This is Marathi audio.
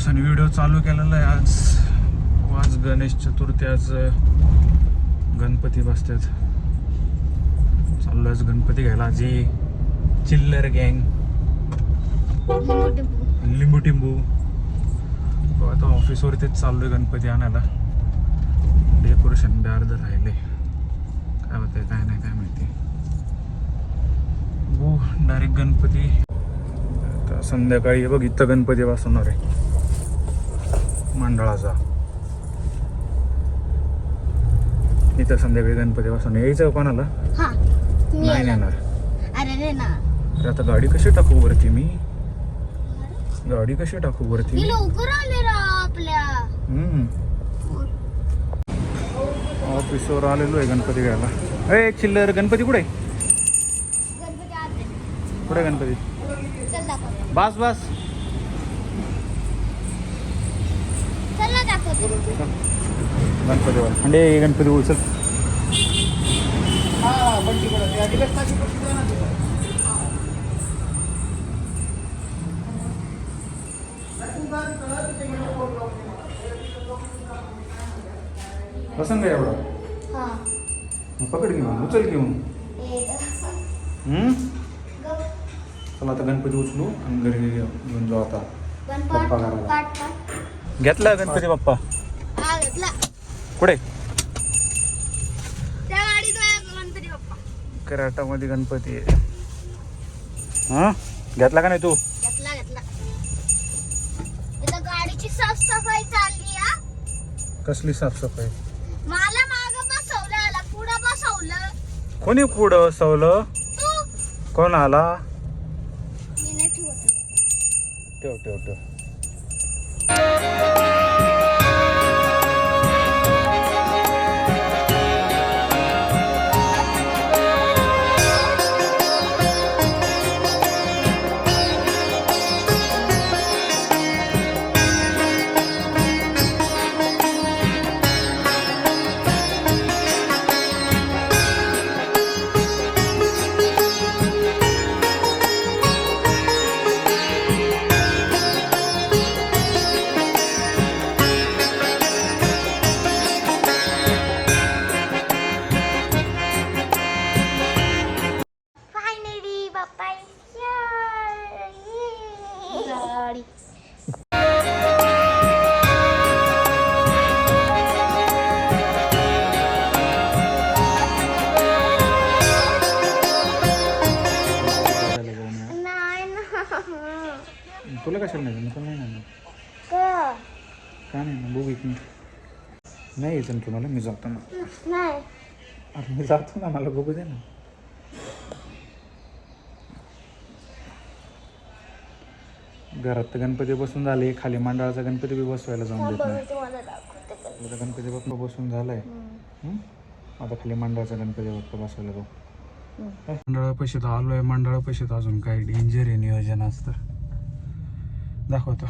दिवसांनी व्हिडिओ चालू केलेला आहे. आज गणेश चतुर्थी, आज गणपती बसतात. चाललो आज गणपती घ्यायला. आजी चिल्लर गँग, लिंबू टिंबू. आता ऑफिसवरतीच चाललोय गणपती आणायला. डेकोरेशन बी अर्ध राहिले. काय होतंय काय नाही काय माहिती. हो डायरेक्ट गणपती आता संध्याकाळी बघ इथं गणपती बसवणार आहे मंडळाचा. इथं संध्याकाळी गणपती बसवणार. यायचं कोणाला? नाही नेणार. अरे आता गाडी कशी टाकू वरती? गाडी कशी टाकू वरती? ऑफिसवर आलेलो आहे गणपती घ्यायला. एक चिल्लर गणपती कुठे? कुठे गणपती? बस बस गणपती म्हणजे गणपती उचल. पसंत आहे एवढा? पकड घेऊन उचल घेऊन. चला आता गणपती उचलू आणि घरी घेऊन जाऊ. आता पप्पा घराला घेतला गणपती. बाप्पा कुठे? कराटामध्ये गणपती आहे. हा घेतला का नाही तू? गाडीची साफसफाई चालली. कसली साफसफाई? मला माग बसवलं, पुढं बसवलं. कोणी पुढं बसवलं? तू. कोण आला? मी नाही ठेवत. ठेव ठेव ठेव. तुला कशाला नाही पण नाही ना का नाही ना बघू एक नाही यायचं ना तुम्हाला. मी जातो ना. अरे मी जातो ना, मला बघू दे ना. घरात तर गणपती बसून झाले, खाली मंडळाचा गणपती बी बसवायला जाऊन देत नाही. गणपती बाप्पा बसून झालाय. आता खाली मंडळाचा गणपती बाप्पा बसवायला जाऊ. मंडळापाशी तर आलोय. मंडळापाशी तर अजून काही डेंजर आहे नियोजन असतं. दाखवतो.